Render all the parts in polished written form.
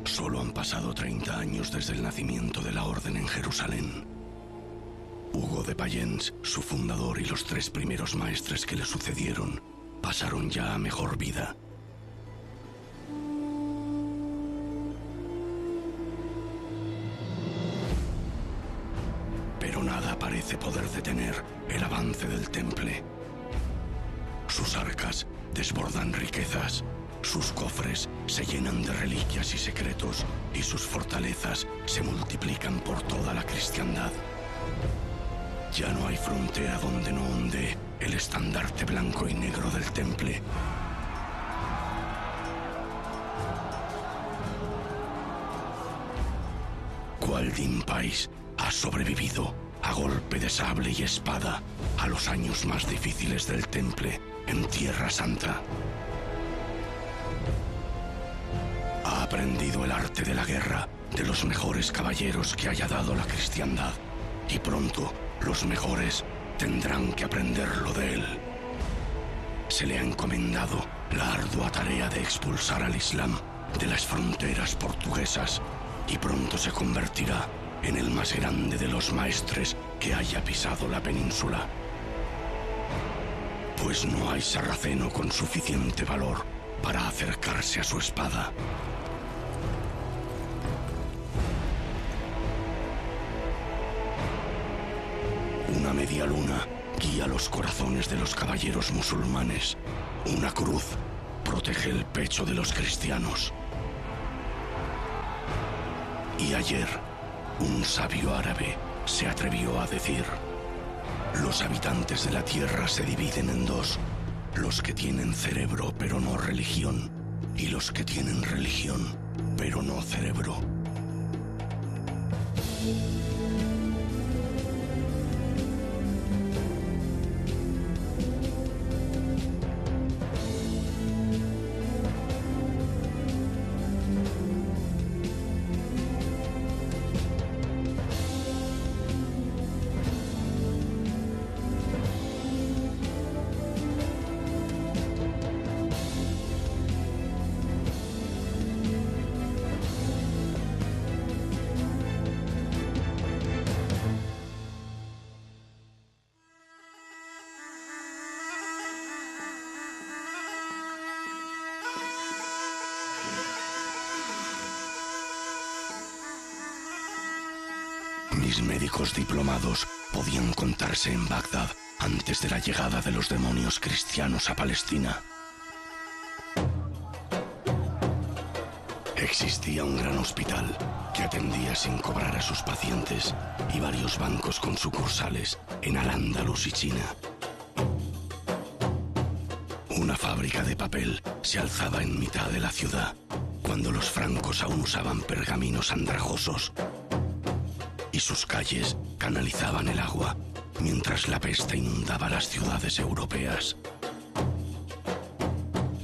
Solo han pasado 30 años desde el nacimiento de la Orden en Jerusalén. Hugo de Payens, su fundador, y los 3 primeros maestres que le sucedieron pasaron ya a mejor vida. Pero nada parece poder detener el avance del Temple. Sus arcas desbordan riquezas, sus cofres se llenan de reliquias y secretos, y sus fortalezas se multiplican por toda la cristiandad. Ya no hay frontera donde no onde el estandarte blanco y negro del Temple. Gualdin Pais ha sobrevivido a golpe de sable y espada a los años más difíciles del Temple en Tierra Santa. Ha aprendido el arte de la guerra de los mejores caballeros que haya dado la cristiandad, y pronto los mejores tendrán que aprenderlo de él. Se le ha encomendado la ardua tarea de expulsar al Islam de las fronteras portuguesas, y pronto se convertirá en el más grande de los maestres que haya pisado la península. Pues no hay sarraceno con suficiente valor para acercarse a su espada. Una media luna guía los corazones de los caballeros musulmanes. Una cruz protege el pecho de los cristianos. Y ayer, un sabio árabe se atrevió a decir: los habitantes de la tierra se dividen en 2, los que tienen cerebro pero no religión, y los que tienen religión pero no cerebro. Mis médicos diplomados podían contarse en Bagdad antes de la llegada de los demonios cristianos a Palestina. Existía un gran hospital que atendía sin cobrar a sus pacientes y varios bancos con sucursales en Al-Ándalus y China. Una fábrica de papel se alzaba en mitad de la ciudad cuando los francos aún usaban pergaminos andrajosos, y sus calles canalizaban el agua mientras la peste inundaba las ciudades europeas.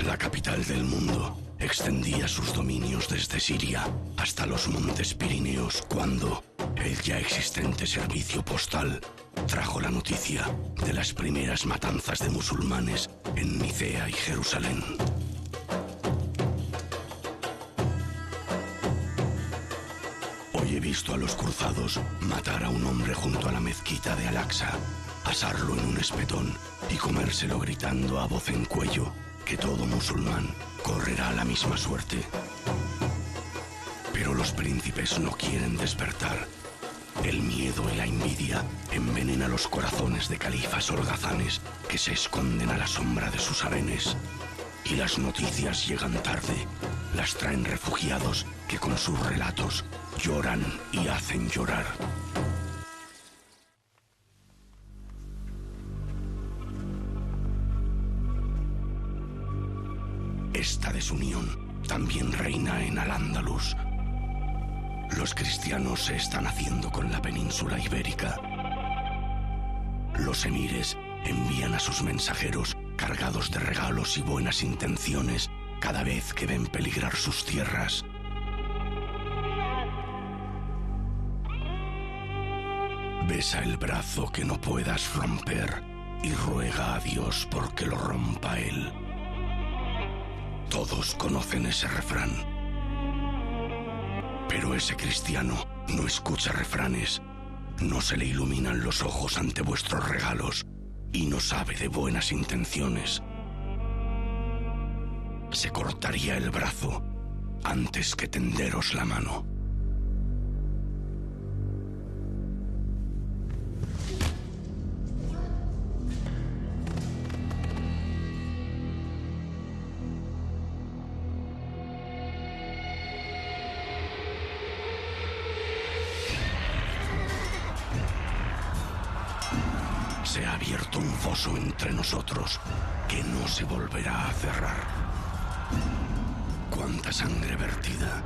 La capital del mundo extendía sus dominios desde Siria hasta los montes Pirineos cuando el ya existente servicio postal trajo la noticia de las primeras matanzas de musulmanes en Nicea y Jerusalén. Hoy he visto a los cruzados matar a un hombre junto a la mezquita de Al-Aqsa, asarlo en un espetón y comérselo gritando a voz en cuello que todo musulmán correrá a la misma suerte. Pero los príncipes no quieren despertar. El miedo y la envidia envenenan los corazones de califas holgazanes que se esconden a la sombra de sus harenes. Y las noticias llegan tarde, las traen refugiados que con sus relatos lloran y hacen llorar. Esta desunión también reina en Al-Ándalus. Los cristianos se están haciendo con la península ibérica. Los emires envían a sus mensajeros cargados de regalos y buenas intenciones cada vez que ven peligrar sus tierras. Besa el brazo que no puedas romper y ruega a Dios porque lo rompa Él. Todos conocen ese refrán. Pero ese cristiano no escucha refranes, no se le iluminan los ojos ante vuestros regalos y no sabe de buenas intenciones. Se cortaría el brazo antes que tenderos la mano. Se ha abierto un foso entre nosotros que no se volverá a cerrar. Cuánta sangre vertida,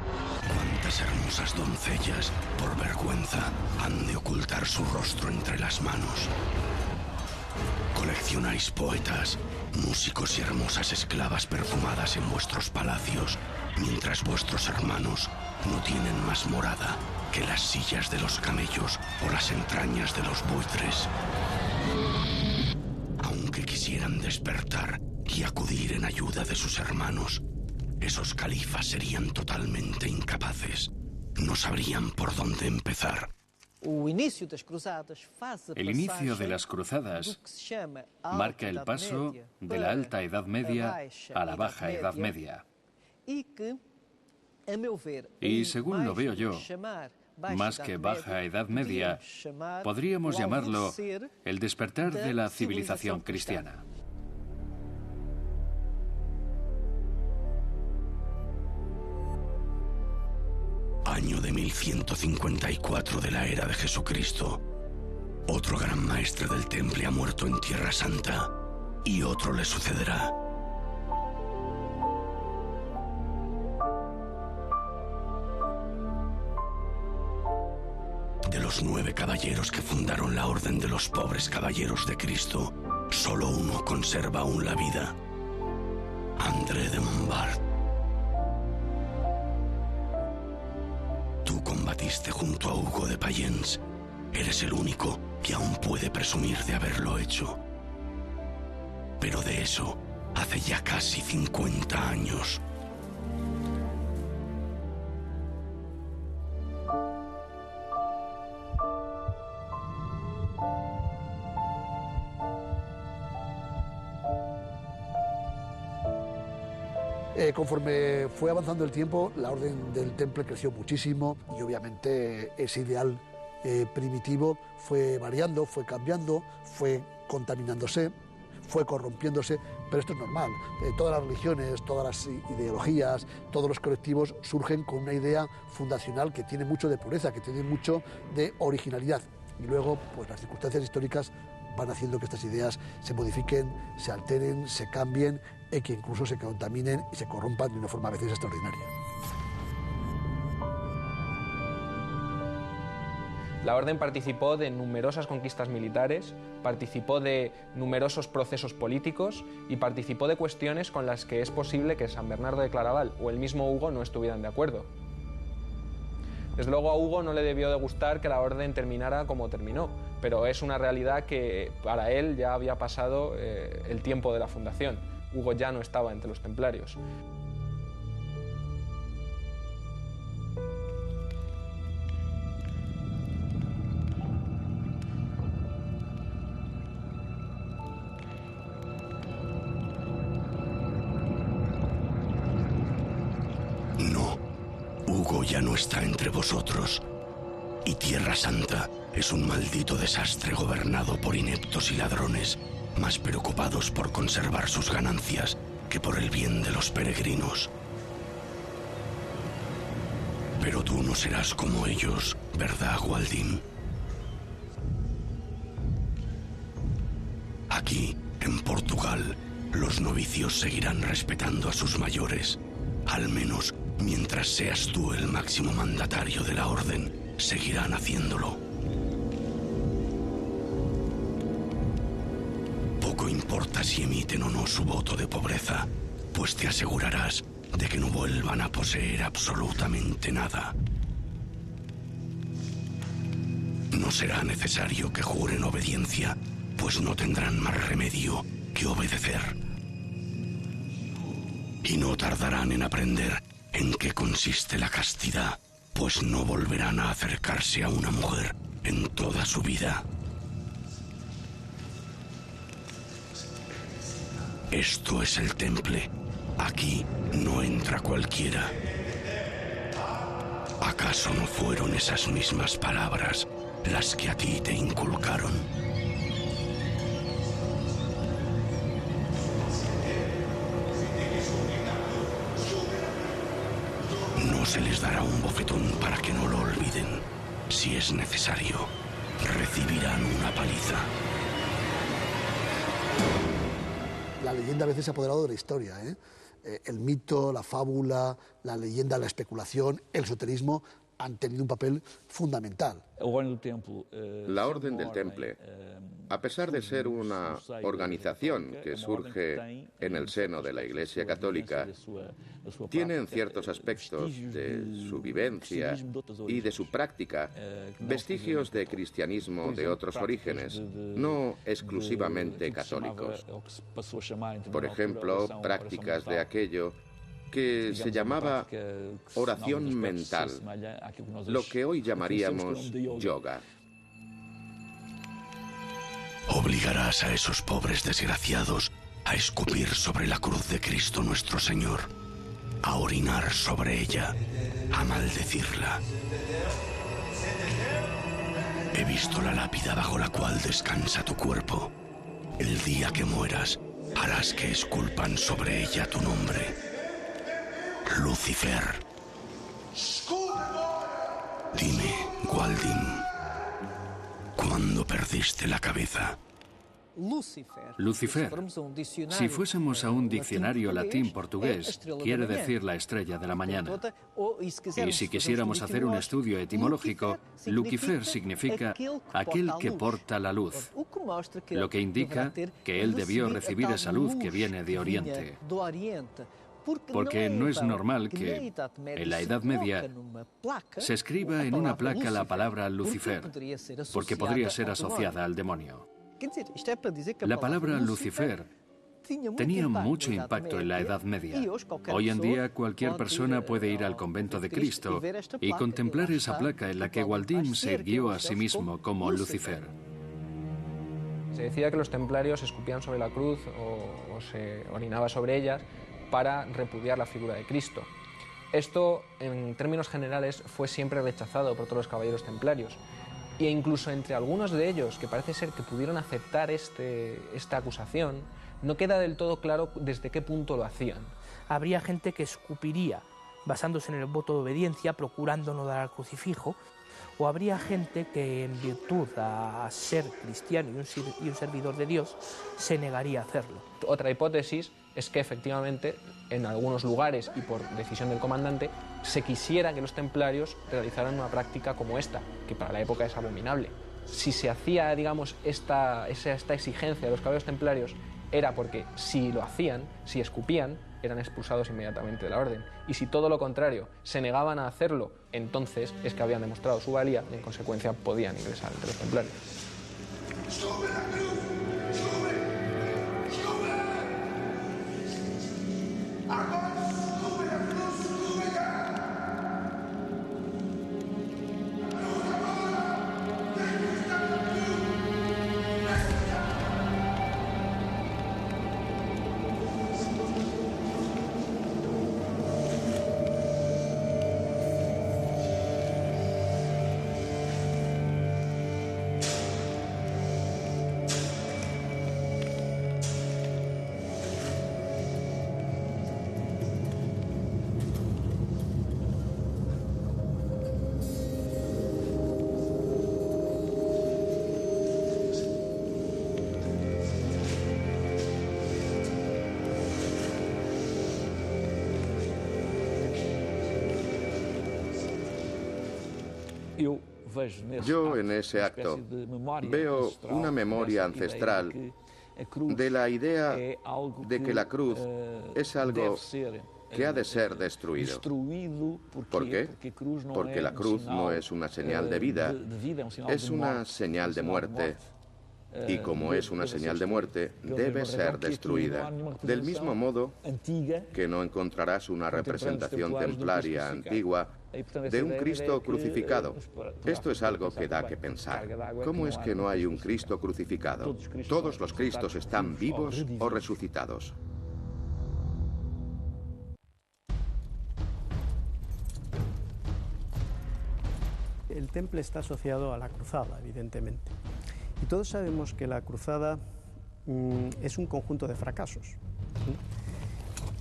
cuántas hermosas doncellas, por vergüenza, han de ocultar su rostro entre las manos. Coleccionáis poetas, músicos y hermosas esclavas perfumadas en vuestros palacios, mientras vuestros hermanos no tienen más morada que las sillas de los camellos o las entrañas de los buitres. Aunque quisieran despertar y acudir en ayuda de sus hermanos, esos califas serían totalmente incapaces. No sabrían por dónde empezar. El inicio de las cruzadas marca el paso de la Alta Edad Media a la Baja Edad Media. Y según lo veo yo, más que Baja Edad Media, podríamos llamarlo el despertar de la civilización cristiana. Año de 1154 de la era de Jesucristo. Otro gran maestre del Temple ha muerto en Tierra Santa, y otro le sucederá. De los 9 caballeros que fundaron la Orden de los Pobres Caballeros de Cristo, solo uno conserva aún la vida: André de Montbard. Tú combatiste junto a Hugo de Payens. Eres el único que aún puede presumir de haberlo hecho. Pero de eso hace ya casi 50 años. Conforme fue avanzando el tiempo, la Orden del Temple creció muchísimo y obviamente ese ideal primitivo fue variando, fue cambiando, fue contaminándose, fue corrompiéndose, pero esto es normal. Todas las religiones, todas las ideologías, todos los colectivos surgen con una idea fundacional que tiene mucho de pureza, que tiene mucho de originalidad. Y luego, pues las circunstancias históricas van haciendo que estas ideas se modifiquen, se alteren, se cambien y que incluso se contaminen y se corrompan de una forma a veces extraordinaria. La Orden participó de numerosas conquistas militares, participó de numerosos procesos políticos y participó de cuestiones con las que es posible que San Bernardo de Claraval o el mismo Hugo no estuvieran de acuerdo. Desde luego a Hugo no le debió de gustar que la Orden terminara como terminó, pero es una realidad que para él ya había pasado el tiempo de la fundación. Hugo ya no estaba entre los templarios. No, Hugo ya no está entre vosotros. Y Tierra Santa es un maldito desastre gobernado por ineptos y ladrones, más preocupados por conservar sus ganancias que por el bien de los peregrinos. Pero tú no serás como ellos, ¿verdad, Gualdín? Aquí, en Portugal, los novicios seguirán respetando a sus mayores. Al menos, mientras seas tú el máximo mandatario de la Orden, seguirán haciéndolo. Poco importa si emiten o no su voto de pobreza, pues te asegurarás de que no vuelvan a poseer absolutamente nada. No será necesario que juren obediencia, pues no tendrán más remedio que obedecer. Y no tardarán en aprender en qué consiste la castidad, pues no volverán a acercarse a una mujer en toda su vida. Esto es el Temple. Aquí no entra cualquiera. ¿Acaso no fueron esas mismas palabras las que a ti te inculcaron? No se les dará un bofetón para que no lo olviden. Si es necesario, recibirán una paliza. La leyenda a veces se ha apoderado de la historia, ¿eh? El mito, la fábula, la leyenda, la especulación, el esoterismo han tenido un papel fundamental. La Orden del Temple, a pesar de ser una organización que surge en el seno de la Iglesia Católica, tiene en ciertos aspectos de su vivencia y de su práctica vestigios de cristianismo de otros orígenes, no exclusivamente católicos. Por ejemplo, prácticas de aquello que se llamaba oración mental, lo que hoy llamaríamos yoga. Obligarás a esos pobres desgraciados a escupir sobre la cruz de Cristo nuestro Señor, a orinar sobre ella, a maldecirla. He visto la lápida bajo la cual descansa tu cuerpo. El día que mueras, harás que esculpan sobre ella tu nombre. Lucifer. Dime, Gwaldin, ¿cuándo perdiste la cabeza? Lucifer, si fuésemos a un diccionario latín-portugués, quiere decir la estrella de la mañana. Y si quisiéramos hacer un estudio etimológico, Lucifer significa aquel que porta la luz, lo que indica que él debió recibir esa luz que viene de Oriente. Porque no es normal que, en la Edad Media, se escriba en una placa la palabra Lucifer, porque podría ser asociada al demonio. La palabra Lucifer tenía mucho impacto en la Edad Media. Hoy en día cualquier persona puede ir al convento de Cristo y contemplar esa placa en la que Gwaldin se irguió a sí mismo como Lucifer. Se decía que los templarios escupían sobre la cruz o se orinaba sobre ellas para repudiar la figura de Cristo. Esto, en términos generales, fue siempre rechazado por todos los caballeros templarios. E incluso entre algunos de ellos, que parece ser que pudieron aceptar esta acusación, no queda del todo claro desde qué punto lo hacían. Habría gente que escupiría, basándose en el voto de obediencia, procurando no dar al crucifijo, o habría gente que, en virtud a ser cristiano y un servidor de Dios, se negaría a hacerlo. Otra hipótesis es que efectivamente, en algunos lugares y por decisión del comandante, se quisiera que los templarios realizaran una práctica como esta, que para la época es abominable. Si se hacía, digamos, esta exigencia de los caballeros templarios, era porque si lo hacían, si escupían, eran expulsados inmediatamente de la orden. Y si todo lo contrario, se negaban a hacerlo, entonces es que habían demostrado su valía y en consecuencia podían ingresar entre los templarios. Yo en ese acto veo una memoria ancestral de la idea de que la cruz es algo que ha de ser destruido. ¿Por qué? Porque la cruz no es una señal de vida, es una señal de muerte. y como es una señal de muerte, debe ser destruida. Del mismo modo que no encontrarás una representación templaria antigua de un Cristo crucificado. Esto es algo que da que pensar. ¿Cómo es que no hay un Cristo crucificado? Todos los Cristos están vivos o resucitados. El temple está asociado a la cruzada, evidentemente. Y todos sabemos que la cruzada es un conjunto de fracasos.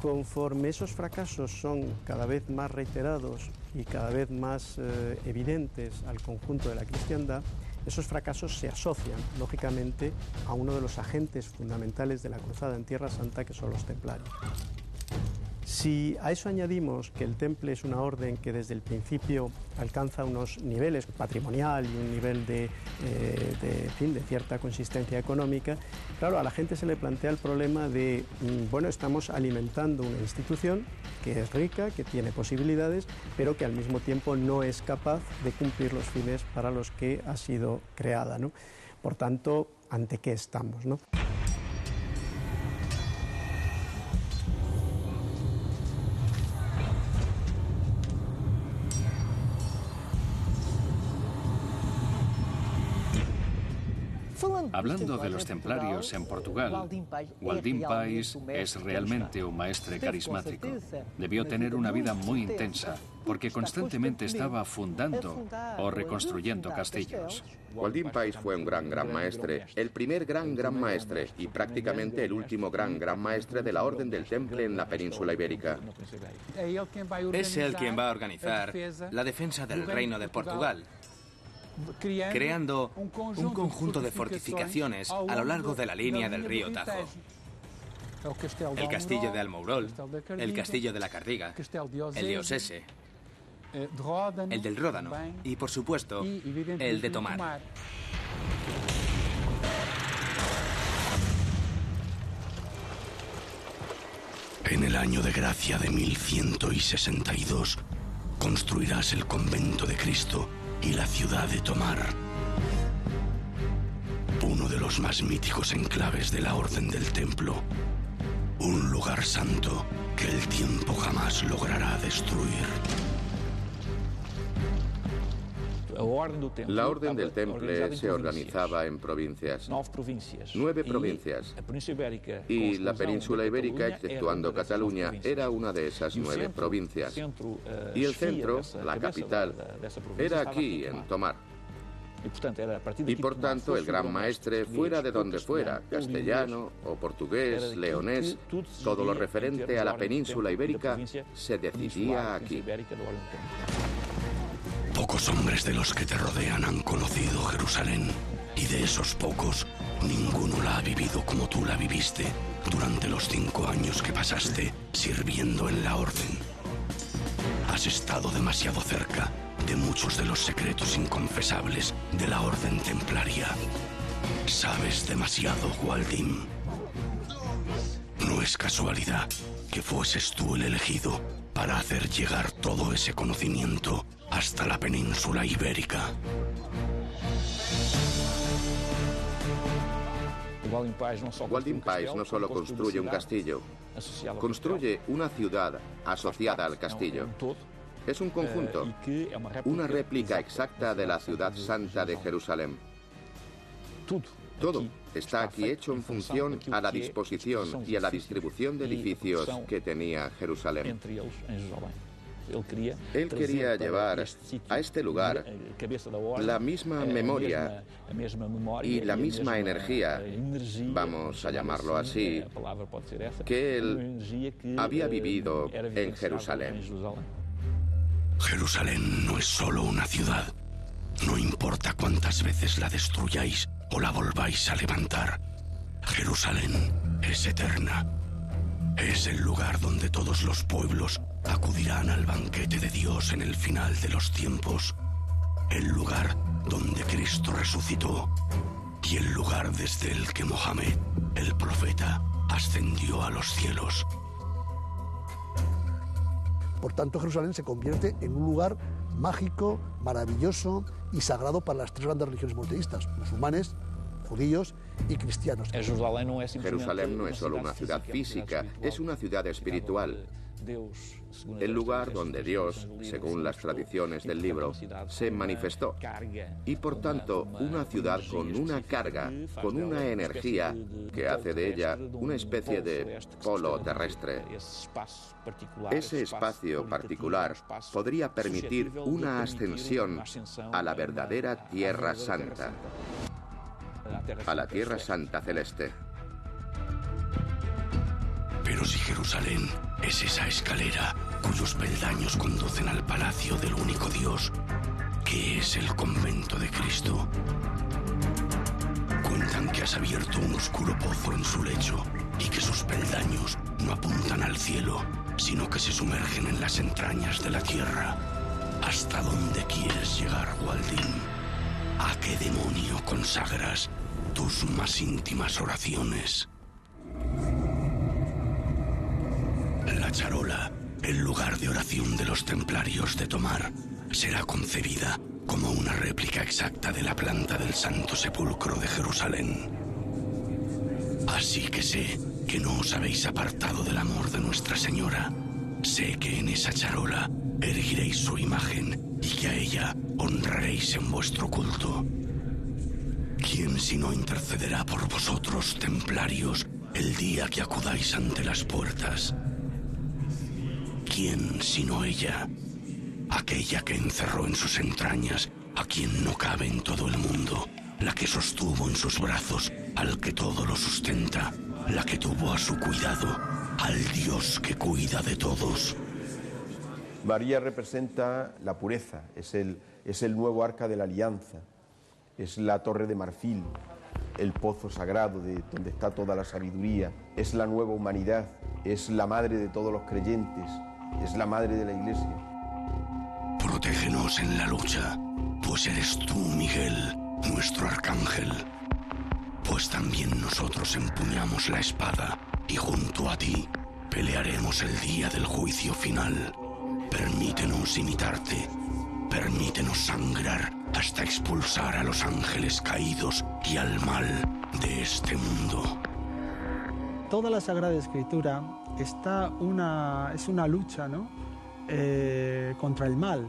Conforme esos fracasos son cada vez más reiterados y cada vez más evidentes al conjunto de la cristiandad, esos fracasos se asocian, lógicamente, a uno de los agentes fundamentales de la cruzada en Tierra Santa, que son los templarios. Si a eso añadimos que el temple es una orden que desde el principio alcanza unos niveles patrimonial y un nivel de cierta consistencia económica, claro, a la gente se le plantea el problema de, bueno, estamos alimentando una institución que es rica, que tiene posibilidades, pero que al mismo tiempo no es capaz de cumplir los fines para los que ha sido creada, ¿no? Por tanto, ¿ante qué estamos, no? Hablando de los templarios en Portugal, Waldim Pais es realmente un maestre carismático. Debió tener una vida muy intensa, porque constantemente estaba fundando o reconstruyendo castillos. Waldim Pais fue un gran maestre, el primer gran maestre y prácticamente el último gran maestre de la Orden del Temple en la península ibérica. Es él quien va a organizar la defensa del Reino de Portugal, creando un conjunto de fortificaciones a lo largo de la línea del río Tajo. El castillo de Almourol, el castillo de la Cardiga, el de Osese, el del Ródano y, por supuesto, el de Tomar. En el año de gracia de 1162, construirás el convento de Cristo y la ciudad de Tomar, uno de los más míticos enclaves de la Orden del Templo, un lugar santo que el tiempo jamás logrará destruir. La Orden del Temple se organizaba en provincias, 9 provincias, y la península ibérica, exceptuando Cataluña, era una de esas 9 provincias. Y el centro, la capital, era aquí, en Tomar. Y por tanto, el gran maestre, fuera de donde fuera, castellano o portugués, leonés, todo lo referente a la península ibérica, se decidía aquí. Pocos hombres de los que te rodean han conocido Jerusalén, y de esos pocos, ninguno la ha vivido como tú la viviste durante los 5 años que pasaste sirviendo en la Orden. Has estado demasiado cerca de muchos de los secretos inconfesables de la Orden Templaria. Sabes demasiado, Waldim. No es casualidad que fueses tú el elegido para hacer llegar todo ese conocimiento hasta la península ibérica. Waldim Pais no solo construye un castillo, construye una ciudad asociada al castillo. Es un conjunto, una réplica exacta de la ciudad santa de Jerusalén. Todo está aquí hecho en función a la disposición y a la distribución de edificios que tenía Jerusalén. Él quería llevar a este lugar la misma memoria y la misma energía, vamos a llamarlo así, que él había vivido en Jerusalén. Jerusalén no es solo una ciudad. No importa cuántas veces la destruyáis o la volváis a levantar. Jerusalén es eterna. Es el lugar donde todos los pueblos acudirán al banquete de Dios en el final de los tiempos. El lugar donde Cristo resucitó y el lugar desde el que Mohammed, el profeta, ascendió a los cielos. Por tanto, Jerusalén se convierte en un lugar mágico, maravilloso y sagrado para las 3 grandes religiones monoteístas, musulmanes, judíos y cristianos. Jerusalén no es solo una ciudad física, es una ciudad espiritual. El lugar donde Dios, según las tradiciones del libro, se manifestó. Y por tanto, una ciudad con una carga, con una energía que hace de ella una especie de polo terrestre. Ese espacio particular podría permitir una ascensión a la verdadera Tierra Santa, a la Tierra Santa celeste. Pero si Jerusalén es esa escalera cuyos peldaños conducen al palacio del único Dios, ¿qué es el convento de Cristo? Cuentan que has abierto un oscuro pozo en su lecho y que sus peldaños no apuntan al cielo, sino que se sumergen en las entrañas de la tierra. ¿Hasta dónde quieres llegar, Waldín? ¿A qué demonio consagras tus más íntimas oraciones? La charola, el lugar de oración de los templarios de Tomar, será concebida como una réplica exacta de la planta del Santo Sepulcro de Jerusalén. Así que sé que no os habéis apartado del amor de Nuestra Señora. Sé que en esa charola erguiréis su imagen y que a ella honraréis en vuestro culto. ¿Quién si no intercederá por vosotros, templarios, el día que acudáis ante las puertas? ¿Quién sino ella, aquella que encerró en sus entrañas a quien no cabe en todo el mundo, la que sostuvo en sus brazos al que todo lo sustenta, la que tuvo a su cuidado al Dios que cuida de todos? María representa la pureza, es el nuevo arca de la alianza, es la torre de marfil, el pozo sagrado de donde está toda la sabiduría, es la nueva humanidad, es la madre de todos los creyentes, es la madre de la Iglesia. Protégenos en la lucha, pues eres tú, Miguel, nuestro arcángel. Pues también nosotros empuñamos la espada y junto a ti pelearemos el día del juicio final. Permítenos imitarte, permítenos sangrar hasta expulsar a los ángeles caídos y al mal de este mundo. Toda la Sagrada Escritura es una lucha, ¿no? Contra el mal,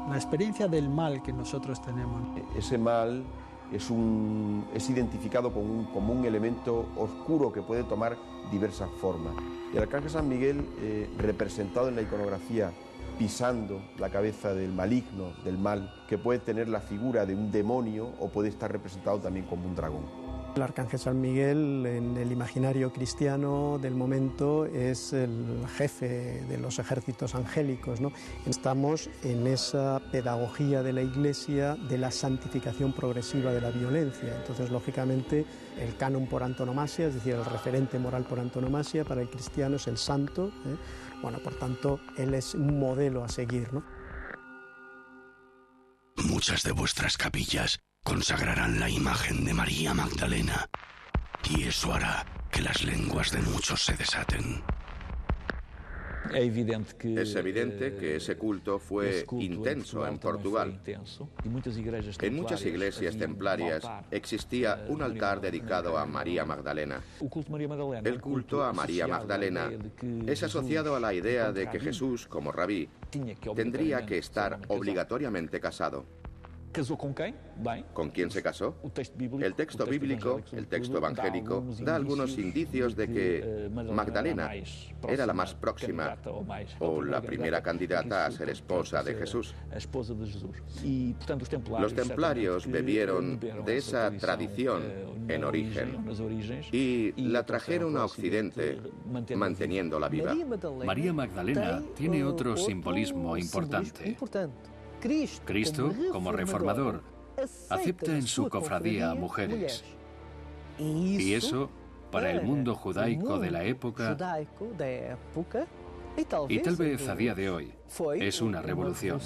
la experiencia del mal que nosotros tenemos. Ese mal es identificado como un elemento oscuro que puede tomar diversas formas. El arcángel San Miguel, representado en la iconografía, pisando la cabeza del maligno, del mal, que puede tener la figura de un demonio o puede estar representado también como un dragón. El arcángel San Miguel, en el imaginario cristiano del momento, es el jefe de los ejércitos angélicos, ¿no? Estamos en esa pedagogía de la Iglesia de la santificación progresiva de la violencia. Entonces, lógicamente, el canon por antonomasia, es decir, el referente moral por antonomasia para el cristiano es el santo, ¿eh? Bueno, por tanto, él es un modelo a seguir, ¿no? Muchas de vuestras capillas consagrarán la imagen de María Magdalena, y eso hará que las lenguas de muchos se desaten. Es evidente que ese culto fue intenso en Portugal. En muchas iglesias templarias existía un altar dedicado a María Magdalena. El culto a María Magdalena es asociado a la idea de que Jesús, como rabí, tendría que estar obligatoriamente casado. ¿Con quién se casó? El texto bíblico, el texto evangélico, da algunos indicios de que Magdalena era la más próxima o la primera candidata a ser esposa de Jesús. Los templarios bebieron de esa tradición en origen y la trajeron a Occidente, manteniéndola viva. María Magdalena tiene otro simbolismo importante. Cristo, como reformador, acepta en su cofradía a mujeres. Y eso, para el mundo judaico de la época, y tal vez a día de hoy, es una revolución.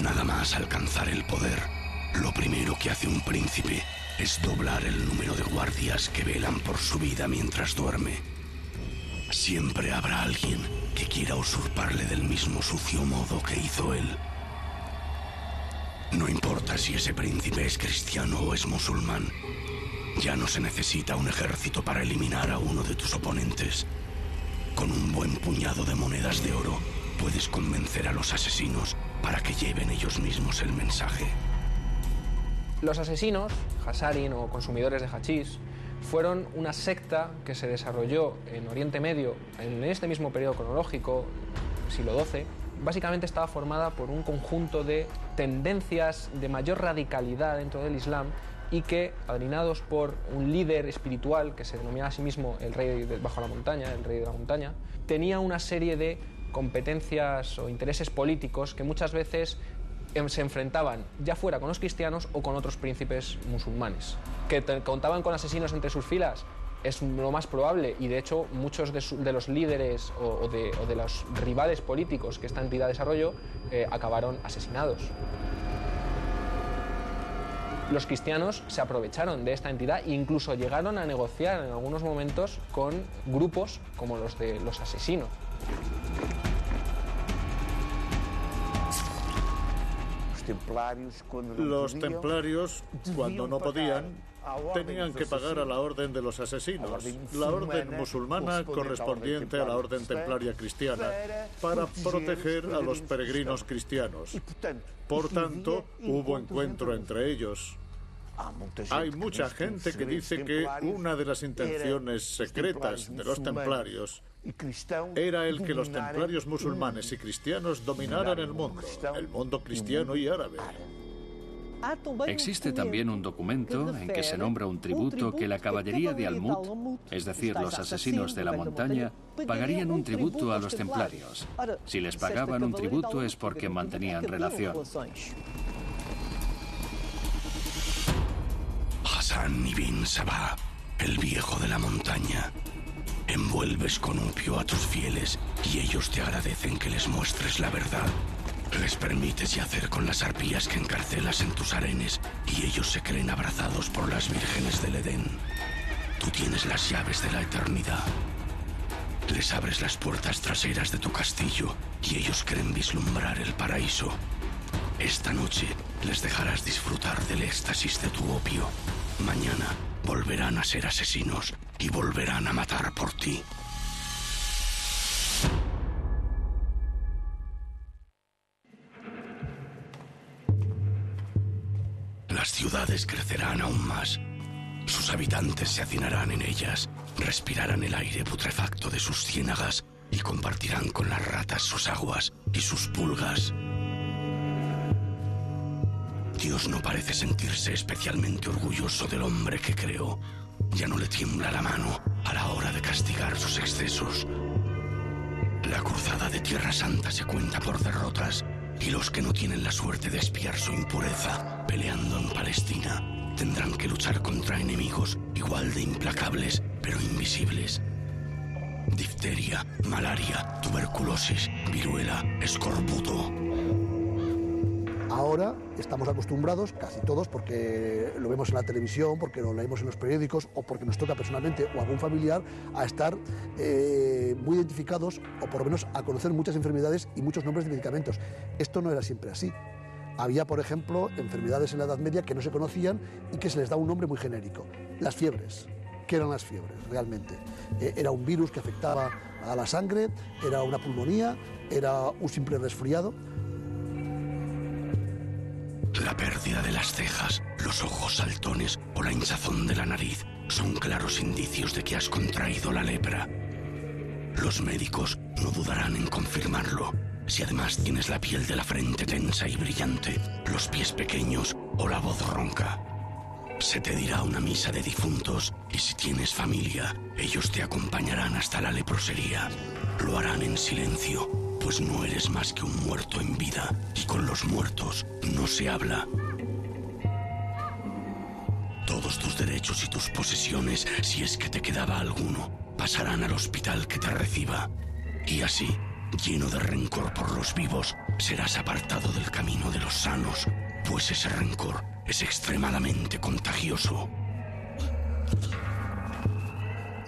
Nada más alcanzar el poder, lo primero que hace un príncipe es doblar el número de guardias que velan por su vida mientras duerme. Siempre habrá alguien que quiera usurparle del mismo sucio modo que hizo él. No importa si ese príncipe es cristiano o es musulmán. Ya no se necesita un ejército para eliminar a uno de tus oponentes. Con un buen puñado de monedas de oro, puedes convencer a los asesinos para que lleven ellos mismos el mensaje. Los asesinos, hasarin o consumidores de hachís, fueron una secta que se desarrolló en Oriente Medio en este mismo periodo cronológico, siglo XII. Básicamente estaba formada por un conjunto de tendencias de mayor radicalidad dentro del Islam y que, padrinados por un líder espiritual que se denominaba a sí mismo el rey bajo la montaña, el rey de la montaña, tenía una serie de competencias o intereses políticos que muchas veces se enfrentaban ya fuera con los cristianos o con otros príncipes musulmanes. Que contaban con asesinos entre sus filas es lo más probable, y de hecho muchos de los líderes o de los rivales políticos que esta entidad desarrolló acabaron asesinados. Los cristianos se aprovecharon de esta entidad e incluso llegaron a negociar en algunos momentos con grupos como los de los asesinos. Los templarios, cuando no podían, tenían que pagar a la orden de los asesinos, la orden musulmana correspondiente a la orden templaria cristiana, para proteger a los peregrinos cristianos. Por tanto, hubo encuentro entre ellos. Hay mucha gente que dice que una de las intenciones secretas de los templarios era el que los templarios musulmanes y cristianos dominaran el mundo cristiano y árabe. Existe también un documento en que se nombra un tributo que la caballería de Al-Mut, es decir, los asesinos de la montaña, pagarían un tributo a los templarios. Si les pagaban un tributo es porque mantenían relación. Hassan ibn Sabah, el viejo de la montaña. Envuelves con opio a tus fieles y ellos te agradecen que les muestres la verdad. Les permites yacer con las arpías que encarcelas en tus harenes y ellos se creen abrazados por las vírgenes del Edén. Tú tienes las llaves de la eternidad. Les abres las puertas traseras de tu castillo y ellos creen vislumbrar el paraíso. Esta noche les dejarás disfrutar del éxtasis de tu opio. Mañana volverán a ser asesinos y volverán a matar por ti. Las ciudades crecerán aún más. Sus habitantes se hacinarán en ellas, respirarán el aire putrefacto de sus ciénagas y compartirán con las ratas sus aguas y sus pulgas. Dios no parece sentirse especialmente orgulloso del hombre que creó. Ya no le tiembla la mano a la hora de castigar sus excesos. La cruzada de Tierra Santa se cuenta por derrotas y los que no tienen la suerte de expiar su impureza peleando en Palestina tendrán que luchar contra enemigos igual de implacables pero invisibles. Difteria, malaria, tuberculosis, viruela, escorbuto. Ahora estamos acostumbrados, casi todos, porque lo vemos en la televisión, porque lo leemos en los periódicos o porque nos toca personalmente o algún familiar, a estar muy identificados o por lo menos a conocer muchas enfermedades y muchos nombres de medicamentos. Esto no era siempre así. Había, por ejemplo, enfermedades en la Edad Media que no se conocían y que se les da un nombre muy genérico. Las fiebres. ¿Qué eran las fiebres realmente? Era un virus que afectaba a la sangre, era una pulmonía, era un simple resfriado. La pérdida de las cejas, los ojos saltones o la hinchazón de la nariz son claros indicios de que has contraído la lepra. Los médicos no dudarán en confirmarlo. Si además tienes la piel de la frente tensa y brillante, los pies pequeños o la voz ronca, se te dirá una misa de difuntos y si tienes familia, ellos te acompañarán hasta la leprosería. Lo harán en silencio, pues no eres más que un muerto en vida y con los muertos no se habla. Todos tus derechos y tus posesiones, si es que te quedaba alguno, pasarán al hospital que te reciba. Y así, lleno de rencor por los vivos, serás apartado del camino de los sanos, pues ese rencor es extremadamente contagioso.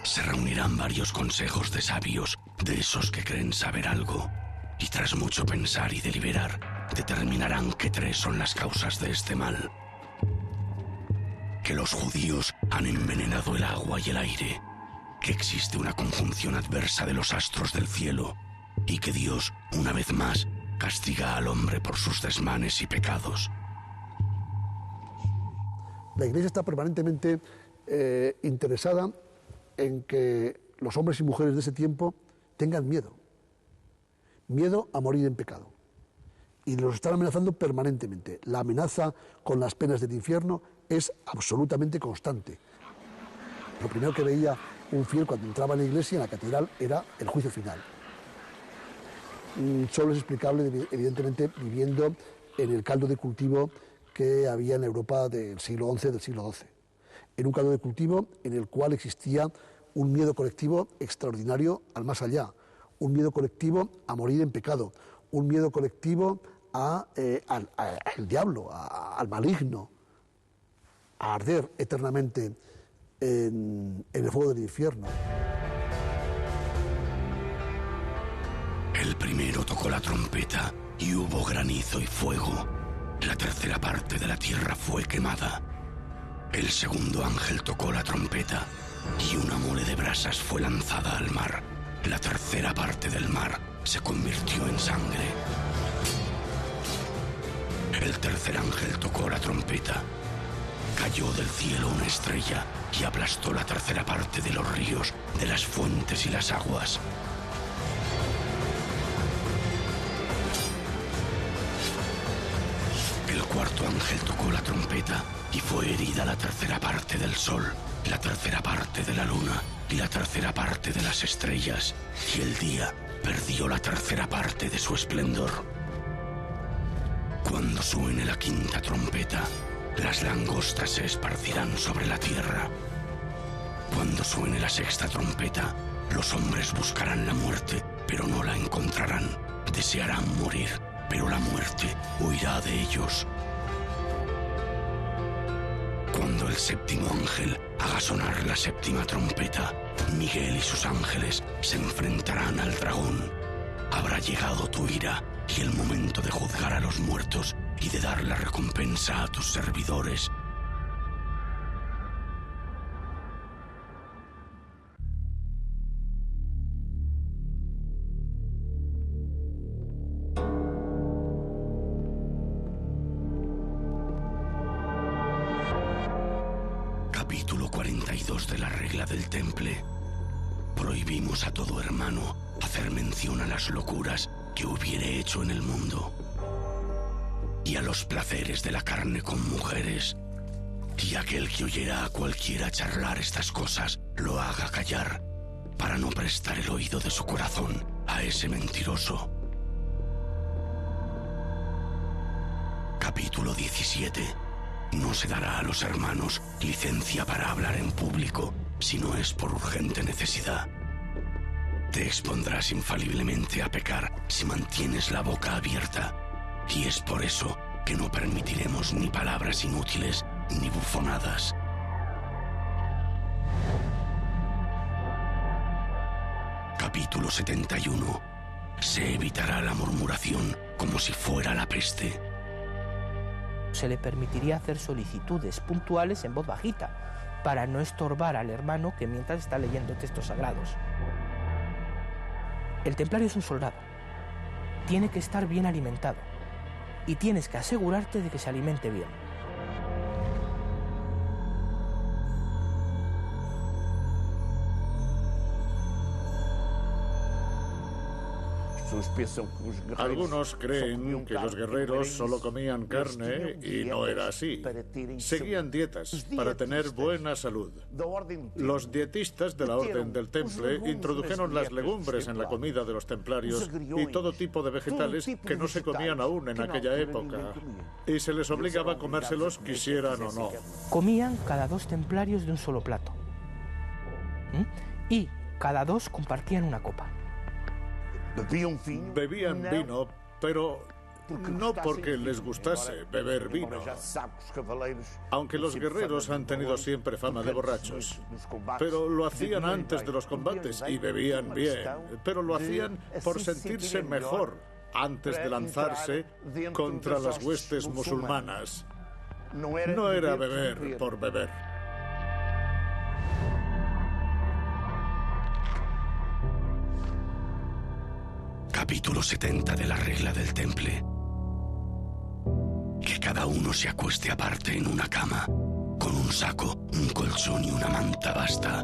Se reunirán varios consejos de sabios, de esos que creen saber algo, y tras mucho pensar y deliberar, determinarán que 3 son las causas de este mal. Que los judíos han envenenado el agua y el aire, que existe una conjunción adversa de los astros del cielo y que Dios, una vez más, castiga al hombre por sus desmanes y pecados. La Iglesia está permanentemente interesada en que los hombres y mujeres de ese tiempo tengan miedo a morir en pecado. Y los están amenazando permanentemente. La amenaza con las penas del infierno es absolutamente constante. Lo primero que veía un fiel cuando entraba en la iglesia, en la catedral, era el juicio final. Solo es explicable, evidentemente, viviendo en el caldo de cultivo que había en Europa del siglo XI, del siglo XII. En un caldo de cultivo en el cual existía un miedo colectivo extraordinario al más allá, un miedo colectivo a morir en pecado, un miedo colectivo al diablo, al maligno, a arder eternamente en el fuego del infierno. El primero tocó la trompeta y hubo granizo y fuego. La tercera parte de la tierra fue quemada. El segundo ángel tocó la trompeta y una mole de brasas fue lanzada al mar. La tercera parte del mar se convirtió en sangre. El tercer ángel tocó la trompeta. Cayó del cielo una estrella y aplastó la tercera parte de los ríos, de las fuentes y las aguas. El cuarto ángel tocó la trompeta y fue herida la tercera parte del sol, la tercera parte de la luna y la tercera parte de las estrellas, y el día perdió la tercera parte de su esplendor. Cuando suene la quinta trompeta, las langostas se esparcirán sobre la tierra. Cuando suene la sexta trompeta, los hombres buscarán la muerte, pero no la encontrarán. Desearán morir, pero la muerte huirá de ellos. Cuando el séptimo ángel haga sonar la séptima trompeta, Miguel y sus ángeles se enfrentarán al dragón. Habrá llegado tu ira y el momento de juzgar a los muertos y de dar la recompensa a tus servidores. Capítulo 42 de la regla del temple. Prohibimos a todo hermano hacer mención a las locuras que hubiere hecho en el mundo, y a los placeres de la carne con mujeres, y aquel que oyera a cualquiera charlar estas cosas, lo haga callar, para no prestar el oído de su corazón a ese mentiroso. Capítulo 17. No se dará a los hermanos licencia para hablar en público si no es por urgente necesidad. Te expondrás infaliblemente a pecar si mantienes la boca abierta, y es por eso que no permitiremos ni palabras inútiles ni bufonadas. Capítulo 71. Se evitará la murmuración como si fuera la peste. Se le permitiría hacer solicitudes puntuales en voz bajita, para no estorbar al hermano que mientras está leyendo textos sagrados. El templario es un soldado. Tiene que estar bien alimentado. Y tienes que asegurarte de que se alimente bien. Algunos creen que los guerreros solo comían carne y no era así. Seguían dietas para tener buena salud. Los dietistas de la Orden del Temple introdujeron las legumbres en la comida de los templarios y todo tipo de vegetales que no se comían aún en aquella época. Y se les obligaba a comérselos quisieran o no. Comían cada 2 templarios de un solo plato. Y cada 2 compartían una copa. Bebían vino, pero no porque les gustase beber vino. Aunque los guerreros han tenido siempre fama de borrachos, pero lo hacían antes de los combates y bebían bien, pero lo hacían por sentirse mejor antes de lanzarse contra las huestes musulmanas. No era beber por beber. Capítulo 70 de la regla del temple. Que cada uno se acueste aparte en una cama, con un saco, un colchón y una manta basta.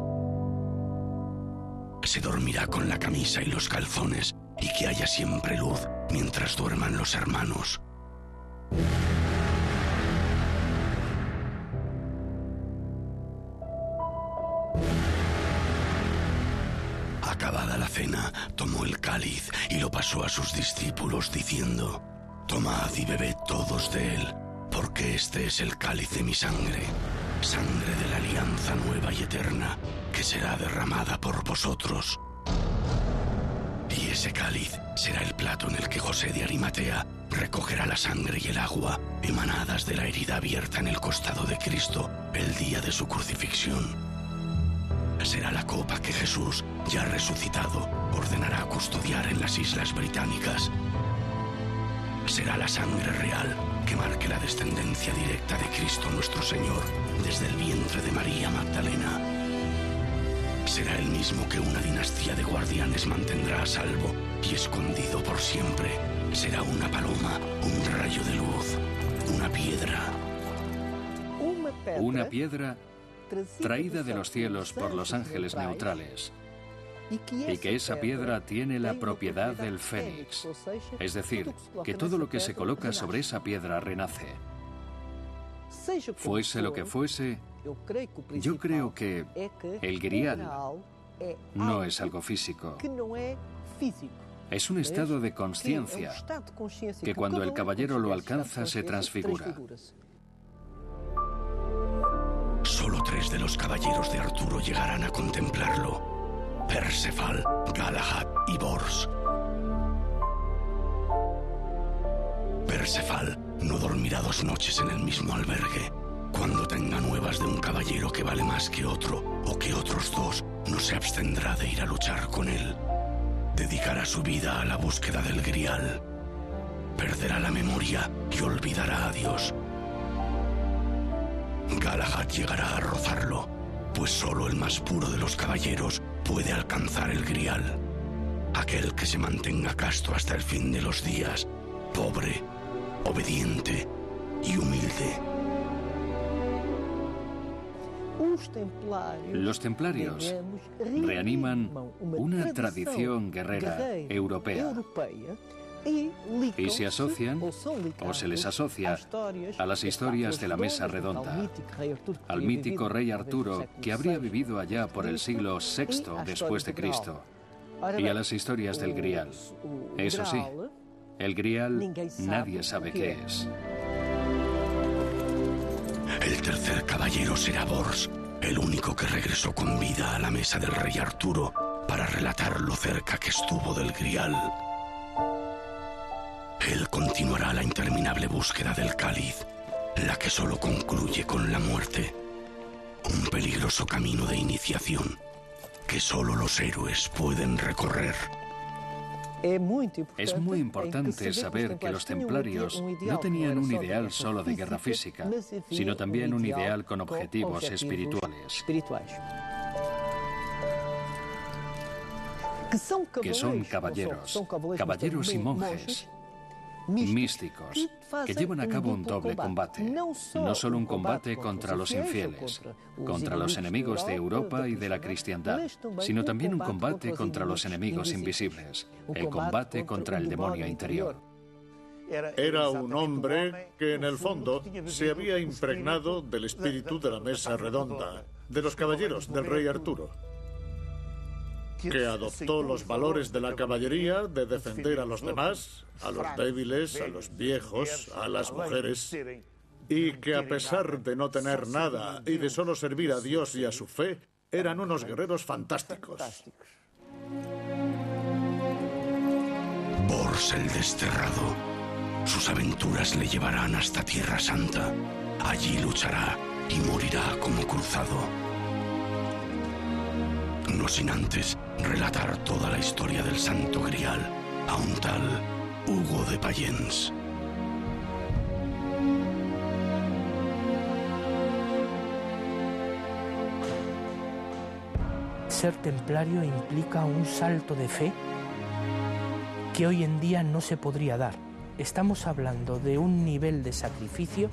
Se dormirá con la camisa y los calzones, y que haya siempre luz mientras duerman los hermanos. Acabada la cena, tomó el cáliz y lo pasó a sus discípulos diciendo: Tomad y bebed todos de él, porque este es el cáliz de mi sangre, sangre de la alianza nueva y eterna, que será derramada por vosotros. Y ese cáliz será el plato en el que José de Arimatea recogerá la sangre y el agua emanadas de la herida abierta en el costado de Cristo el día de su crucifixión. Será la copa que Jesús, ya resucitado, ordenará custodiar en las Islas Británicas. Será la sangre real que marque la descendencia directa de Cristo nuestro Señor desde el vientre de María Magdalena. Será el mismo que una dinastía de guardianes mantendrá a salvo y escondido por siempre. Será una paloma, un rayo de luz, una piedra. Una piedra traída de los cielos por los ángeles neutrales, y que esa piedra tiene la propiedad del fénix, es decir, que todo lo que se coloca sobre esa piedra renace. Fuese lo que fuese, yo creo que el grial no es algo físico. Es un estado de consciencia que cuando el caballero lo alcanza se transfigura. Solo 3 de los caballeros de Arturo llegarán a contemplarlo: Perceval, Galahad y Bors. Perceval no dormirá 2 noches en el mismo albergue. Cuando tenga nuevas de un caballero que vale más que otro, o que otros 2, no se abstendrá de ir a luchar con él. Dedicará su vida a la búsqueda del grial. Perderá la memoria y olvidará a Dios. Galahad llegará a rozarlo, pues solo el más puro de los caballeros puede alcanzar el grial. Aquel que se mantenga casto hasta el fin de los días, pobre, obediente y humilde. Los templarios reaniman una tradición guerrera europea y se asocian, o se les asocia, a las historias de la Mesa Redonda, al mítico rey Arturo, que habría vivido allá por el siglo VI después de Cristo, y a las historias del grial. Eso sí, el grial nadie sabe qué es. El tercer caballero será Bors, el único que regresó con vida a la mesa del rey Arturo para relatar lo cerca que estuvo del grial. Él continuará la interminable búsqueda del cáliz, la que solo concluye con la muerte. Un peligroso camino de iniciación que solo los héroes pueden recorrer. Es muy importante saber que los templarios no tenían un ideal solo de guerra física, sino también un ideal con objetivos espirituales. Que son caballeros y monjes, místicos, que llevan a cabo un doble combate, no solo un combate contra los infieles, contra los enemigos de Europa y de la cristiandad, sino también un combate contra los enemigos invisibles, el combate contra el demonio interior. Era un hombre que en el fondo se había impregnado del espíritu de la Mesa Redonda, de los caballeros del rey Arturo, que adoptó los valores de la caballería, de defender a los demás, a los débiles, a los viejos, a las mujeres, y que a pesar de no tener nada y de solo servir a Dios y a su fe, eran unos guerreros fantásticos. Bors el desterrado. Sus aventuras le llevarán hasta Tierra Santa. Allí luchará y morirá como cruzado. No sin antes relatar toda la historia del Santo Grial a un tal Hugo de Payens. Ser templario implica un salto de fe que hoy en día no se podría dar. Estamos hablando de un nivel de sacrificio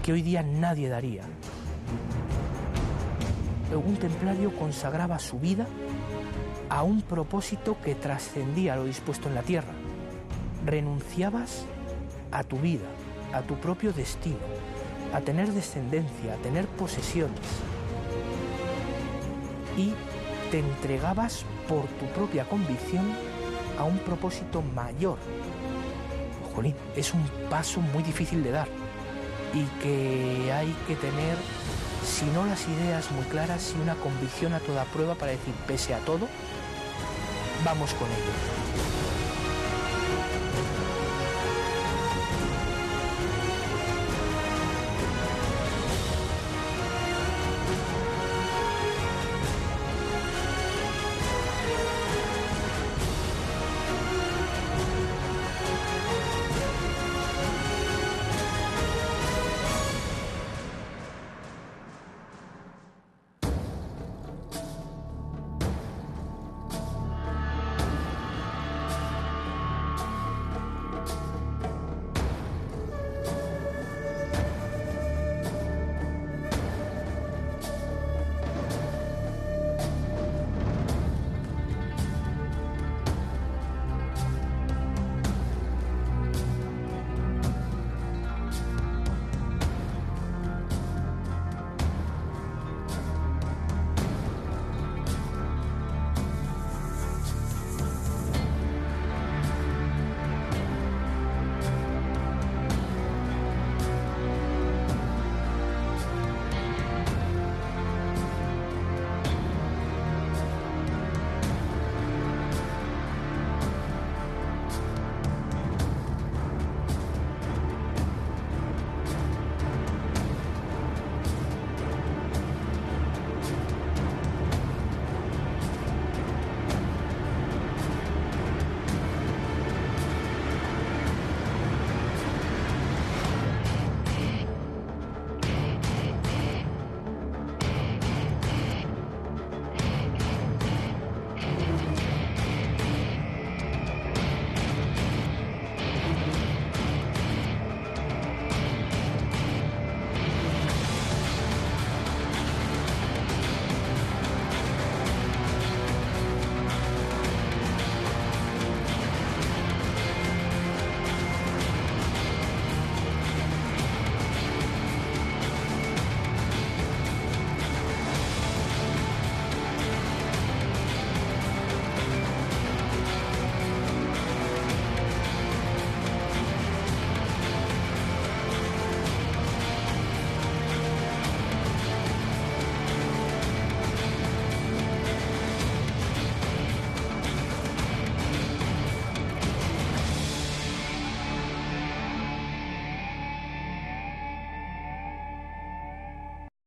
que hoy día nadie daría. Un templario consagraba su vida a un propósito que trascendía lo dispuesto en la tierra. Renunciabas a tu vida, a tu propio destino, a tener descendencia, a tener posesiones, y te entregabas por tu propia convicción a un propósito mayor. Jolín, es un paso muy difícil de dar y que hay que tener, si no las ideas muy claras, sí una convicción a toda prueba para decir, pese a todo, vamos con ello.